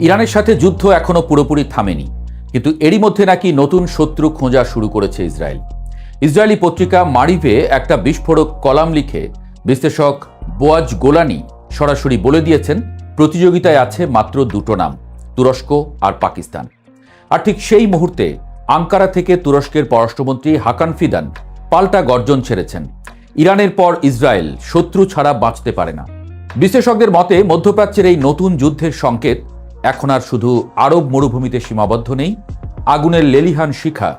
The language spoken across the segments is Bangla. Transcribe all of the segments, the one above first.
ইরানের সাথে যুদ্ধ এখনো পুরোপুরি থামেনি, কিন্তু এরই মধ্যে নাকি নতুন শত্রু খোঁজা শুরু করেছে ইসরায়েল। ইসরায়েলি পত্রিকা মারিভে একটা বিস্ফোরক কলাম লিখে বিশ্লেষক বোয়াজ গোলানি সরাসরি বলে দিয়েছেন প্রতিযোগিতায় আছে মাত্র দুটো নাম, তুরস্ক আর পাকিস্তান। আর ঠিক সেই মুহূর্তে আঙ্কারা থেকে তুরস্কের পররাষ্ট্রমন্ত্রী হাকান ফিদান পাল্টা গর্জন ছেড়েছেন। ইরানের পর ইসরায়েল শত্রু ছাড়া বাঁচতে পারে না। বিশ্লেষকদের মতে মধ্যপ্রাচ্যের এই নতুন যুদ্ধের সংকেত এখন আর শুধু আরব মরুভূমিতে সীমাবদ্ধ নেই, আগুনের লেলিহান শিখা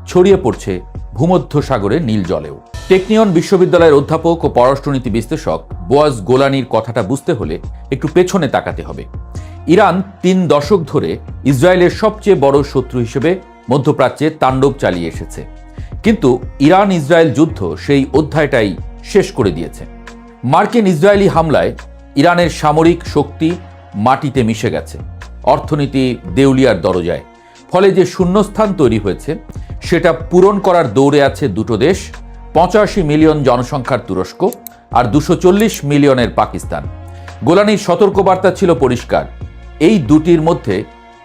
ছড়িয়ে পড়ছে ভূমধ্যসাগরের নীল জলেও। টেকনিয়ন বিশ্ববিদ্যালয়ের অধ্যাপক ও পররাষ্ট্রনীতি বিশ্লেষক বোয়াজ গোলানির কথাটা বুঝতে হলে একটু পেছনে তাকাতে হবে। ইরান 3 দশক ধরে ইসরায়েলের সবচেয়ে বড় শত্রু হিসেবে মধ্যপ্রাচ্যে তাণ্ডব চালিয়ে এসেছে, কিন্তু ইরান ইসরায়েল যুদ্ধ সেই অধ্যায়টাই শেষ করে দিয়েছে। মার্কিন ইসরায়েলি হামলায় ইরানের সামরিক শক্তি মাটিতে মিশে গেছে, অর্থনীতি দেউলিয়ার দরজায়। ফলে যে শূন্যস্থান তৈরি হয়েছে সেটা পূরণ করার দৌড়ে আছে দুটো দেশ, 85 মিলিয়ন জনসংখ্যার তুরস্ক আর 240 মিলিয়নের পাকিস্তান। গোলানির সতর্কবার্তা ছিল পরিষ্কার, এই দুটির মধ্যে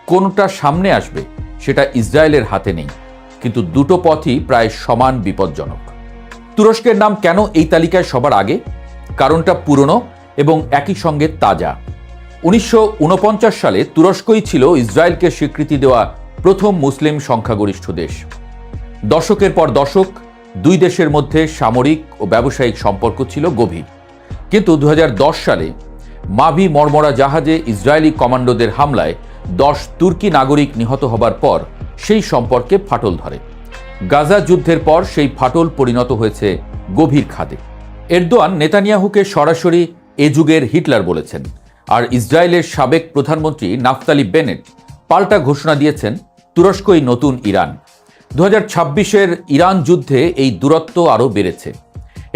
কোনটা সামনে আসবে সেটা ইসরায়েলের হাতে নেই, কিন্তু দুটো পথই প্রায় সমান বিপজ্জনক। তুরস্কের নাম কেন এই তালিকায় সবার আগে? কারণটা পুরনো এবং একই সঙ্গে তাজা। 1949 সালে তুরস্কই ছিল ইসরায়েলকে স্বীকৃতি দেওয়া প্রথম মুসলিম সংখ্যাগরিষ্ঠ দেশ। দশকের পর দশক দুই দেশের মধ্যে সামরিক ও ব্যবসায়িক সম্পর্ক ছিল গভীর, কিন্তু 2010 সালে মাভি মর্মরা জাহাজে ইসরায়েলি কমান্ডোদের হামলায় 10 তুর্কি নাগরিক নিহত হবার পর সেই সম্পর্কে ফাটল ধরে। গাজা যুদ্ধের পর সেই ফাটল পরিণত হয়েছে গভীর খাদে। এরদোয়ান নেতানিয়াহুকে সরাসরি এ যুগের হিটলার বলেছেন, আর ইসরায়েলের সাবেক প্রধানমন্ত্রী নাফতালি বেনেট পাল্টা ঘোষণা দিয়েছেন তুরস্কই নতুন ইরান। 2026-এর ইরান যুদ্ধে এই দূরত্ব আরও বেড়েছে।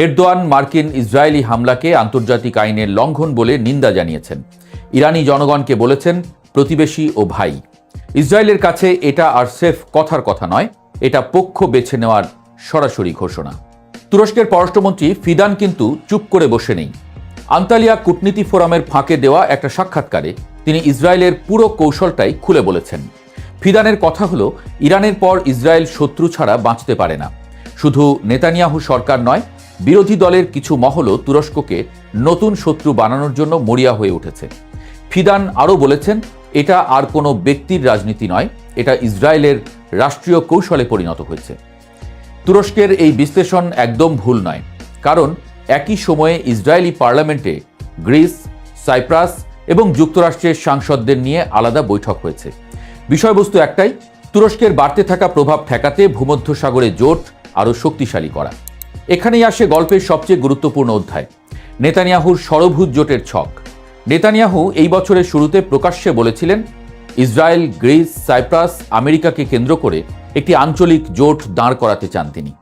এরদোয়ান মার্কিন ইসরায়েলি হামলাকে আন্তর্জাতিক আইনের লঙ্ঘন বলে নিন্দা জানিয়েছেন। ইরানি জনগণকে বলেছেন প্রতিবেশী ও ভাই। ইসরায়েলের কাছে এটা আর সেফ কথার কথা নয়, এটা পক্ষ বেছে নেওয়ার সরাসরি ঘোষণা। তুরস্কের পররাষ্ট্রমন্ত্রী ফিদান কিন্তু চুপ করে বসে নেই। আন্তালিয়া কূটনীতি ফোরামের ফাঁকে দেওয়া একটা সাক্ষাৎকারে তিনি ইসরায়েলের পুরো কৌশলটাই খুলে বলেছেন। ফিদানের কথা হলো, ইরানের পর ইসরায়েল শত্রু ছাড়া বাঁচতে পারে না। শুধু নেতানিয়াহু সরকার নয়, বিরোধী দলের কিছু মহলও তুরস্ককে নতুন শত্রু বানানোর জন্য মরিয়া হয়ে উঠেছে। ফিদান আরও বলেছেন, এটা আর কোনো ব্যক্তির রাজনীতি নয়, এটা ইসরায়েলের রাষ্ট্রীয় কৌশলে পরিণত হয়েছে। তুরস্কের এই বিশ্লেষণ একদম ভুল নয়, কারণ একই সময়ে ইসরায়েলি পার্লামেন্টে গ্রিস, সাইপ্রাস এবং যুক্তরাষ্ট্রের সাংসদদের নিয়ে আলাদা বৈঠক হয়েছে। বিষয়বস্তু একটাই, তুরস্কের বাড়তে থাকা প্রভাব ঠেকাতে ভূমধ্যসাগরে জোট আরও শক্তিশালী করা। এখানেই আসে গল্পের সবচেয়ে গুরুত্বপূর্ণ অধ্যায়, নেতানিয়াহুর ষড়ভুজ জোটের ছক। নেতানিয়াহু এই বছরের শুরুতে প্রকাশ্যে বলেছিলেন ইসরায়েল, গ্রিস, সাইপ্রাস, আমেরিকাকে কেন্দ্র করে একটি আঞ্চলিক জোট দাঁড় করাতে চান তিনি।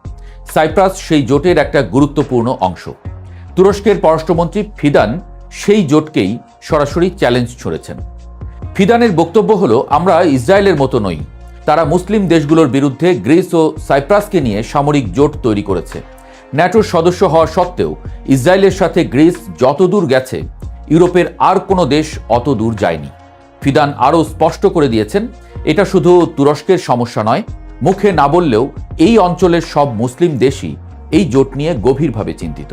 সাইপ্রাস সেই জোটের একটা গুরুত্বপূর্ণ অংশ। তুরস্কের পররাষ্ট্রমন্ত্রী ফিদান সেই জোটকেই সরাসরি চ্যালেঞ্জ ছড়েছেন। ফিদানের বক্তব্য হলো, আমরা ইসরায়েলের মতো নই। তারা মুসলিম দেশগুলোর বিরুদ্ধে গ্রিস ও সাইপ্রাসকে নিয়ে সামরিক জোট তৈরি করেছে। ন্যাটোর সদস্য হওয়া সত্ত্বেও ইসরায়েলের সাথে গ্রিস যত দূর গেছে, ইউরোপের আর কোনো দেশ অত দূর যায়নি। ফিদান আরও স্পষ্ট করে দিয়েছেন, এটা শুধু তুরস্কের সমস্যা নয়, মুখে না বললেও এই অঞ্চলের সব মুসলিম দেশই এই জোট নিয়ে গভীরভাবে চিন্তিত।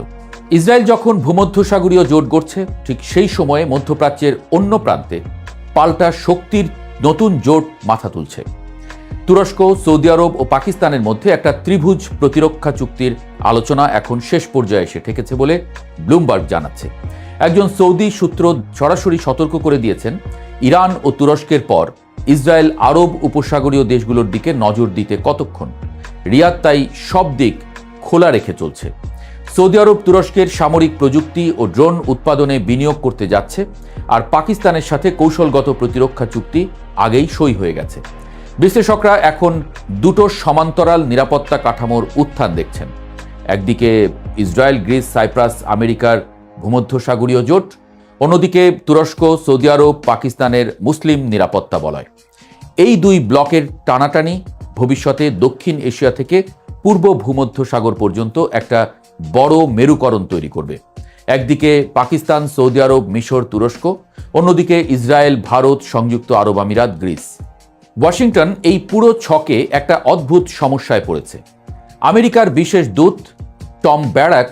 ইসরায়েল যখন ভূমধ্যসাগরীয় জোট গড়ছে, ঠিক সেই সময়ে মধ্যপ্রাচ্যের অন্য প্রান্তে পাল্টা শক্তির নতুন জোট মাথা তুলছে। তুরস্ক, সৌদি আরব ও পাকিস্তানের মধ্যে একটা ত্রিভুজ প্রতিরক্ষা চুক্তির আলোচনা এখন শেষ পর্যায়ে এসে ঠেকেছে বলে ব্লুমবার্গ জানাচ্ছে। একজন সৌদি সূত্র সরাসরি সতর্ক করে দিয়েছেন, ইরান ও তুরস্কের পর ইসরায়েল আরব উপসাগরীয় দেশগুলোর দিকে নজর দিতে কতক্ষণ। রিয়াদ তাই সব দিক খোলা রেখে চলছে। সৌদি আরব তুরস্কের সামরিক প্রযুক্তি ও ড্রোন উৎপাদনে বিনিয়োগ করতে যাচ্ছে, আর পাকিস্তানের সাথে কৌশলগত প্রতিরক্ষা চুক্তি আগেই সই হয়ে গেছে। বিশ্লেষকরা এখন দুটো সমান্তরাল নিরাপত্তা কাঠামোর উত্থান দেখছেন। একদিকে ইসরায়েল, গ্রিস, সাইপ্রাস, আমেরিকার ভূমধ্যসাগরীয় জোট, অন্যদিকে তুরস্ক, সৌদি আরব, পাকিস্তানের মুসলিম নিরাপত্তা বলয়। এই দুই ব্লকের টানাটানি ভবিষ্যতে দক্ষিণ এশিয়া থেকে পূর্ব ভূমধ্যসাগর পর্যন্ত একটা বড় মেরুকরণ তৈরি করবে। একদিকে পাকিস্তান, সৌদি আরব, মিশর, তুরস্ক, অন্যদিকে ইসরায়েল, ভারত, সংযুক্ত আরব আমিরাত, গ্রিস। ওয়াশিংটন এই পুরো ছকে একটা অদ্ভুত সমস্যায় পড়েছে। আমেরিকার বিশেষ দূত টম ব্যারাক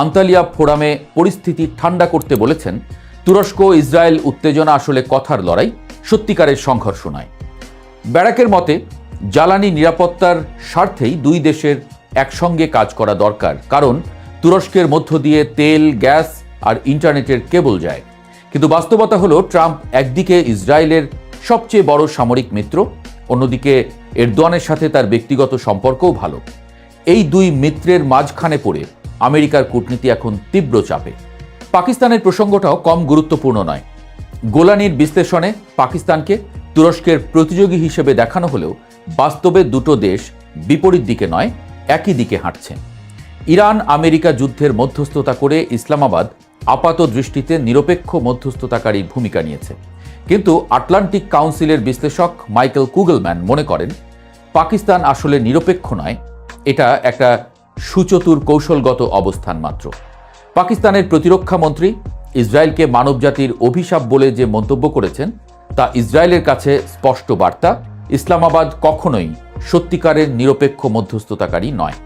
আন্তালিয়া ফোরামে পরিস্থিতি ঠান্ডা করতে বলেছেন, তুরস্ক ইসরায়েল উত্তেজনা আসলে কথার লড়াই, সত্যিকারের সংঘর্ষ নয়। ব্যারাকের মতে জ্বালানি নিরাপত্তার স্বার্থেই দুই দেশের একসঙ্গে কাজ করা দরকার, কারণ তুরস্কের মধ্য দিয়ে তেল, গ্যাস আর ইন্টারনেটের কেবল যায়। কিন্তু বাস্তবতা হলো, ট্রাম্প একদিকে ইসরায়েলের সবচেয়ে বড় সামরিক মিত্র, অন্যদিকে এরদোয়ানের সাথে তার ব্যক্তিগত সম্পর্কও ভালো। এই দুই মিত্রের মাঝখানে পড়ে আমেরিকার কূটনীতি এখন তীব্র চাপে। পাকিস্তানের প্রসঙ্গটাও কম গুরুত্বপূর্ণ নয়। গোলানির বিশ্লেষণে পাকিস্তানকে তুরস্কের প্রতিযোগী হিসেবে দেখানো হলেও বাস্তবে দুটো দেশ বিপরীত দিকে নয়, একই দিকে হাঁটছে। ইরান আমেরিকা যুদ্ধের মধ্যস্থতা করে ইসলামাবাদ আপাত দৃষ্টিতে নিরপেক্ষ মধ্যস্থতাকারী ভূমিকা নিয়েছে, কিন্তু আটলান্টিক কাউন্সিলের বিশ্লেষক মাইকেল কুগলম্যান মনে করেন পাকিস্তান আসলে নিরপেক্ষ নয়, এটা একটা সুচতুর কৌশলগত অবস্থান মাত্র। পাকিস্তানের প্রতিরক্ষা মন্ত্রী ইসরায়েলকে মানবজাতির অভিশাপ বলে যে মন্তব্য করেছেন, তা ইসরায়েলের কাছে স্পষ্ট বার্তা, ইসলামাবাদ কখনোই সত্যিকারের নিরপেক্ষ মধ্যস্থতাকারী নয়।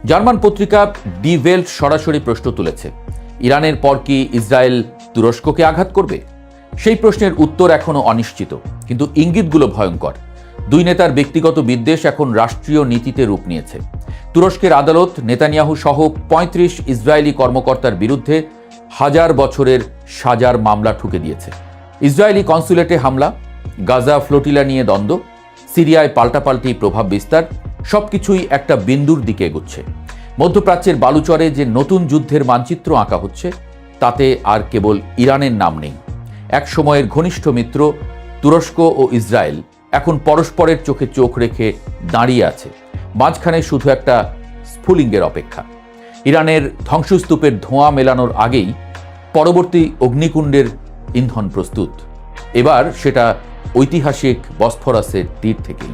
জার্মান পত্রিকা ডি ওয়েল্ট সরাসরি প্রশ্ন তুলেছে, ইরানের পর কি ইসরায়েল তুরস্ককে আঘাত করবে? সেই প্রশ্নের উত্তর এখনও অনিশ্চিত, কিন্তু ইঙ্গিতগুলো ভয়ঙ্কর। দুই নেতার ব্যক্তিগত বিদ্বেষ এখন রাষ্ট্রীয় নীতিতে রূপ নিয়েছে। তুরস্কের আদালত নেতানিয়াহু সহ ৩৫ ইসরায়েলি কর্মকর্তার বিরুদ্ধে ১০০০ বছরের সাজার মামলা ঠুকে দিয়েছে। ইসরায়েলি কনসুলেটে হামলা, গাজা ফ্লোটিলা নিয়ে দ্বন্দ্ব, সিরিয়ায় পাল্টাপাল্টি প্রভাব বিস্তার, সবকিছুই একটা বিন্দুর দিকে এগোচ্ছে। মধ্যপ্রাচ্যের বালুচরে যে নতুন যুদ্ধের মানচিত্র আঁকা হচ্ছে, তাতে আর কেবল ইরানের নাম নেই। এক সময়ের ঘনিষ্ঠ মিত্র তুরস্ক ও ইসরায়েল এখন পরস্পরের চোখে চোখ রেখে দাঁড়িয়ে আছে, মাঝখানে শুধু একটা স্ফুলিঙ্গের অপেক্ষা। ইরানের ধ্বংসস্তূপের ধোঁয়া মেলানোর আগেই পরবর্তী অগ্নিকুণ্ডের ইন্ধন প্রস্তুত। এবার সেটা ঐতিহাসিক বসফরাসের তীর থেকেই।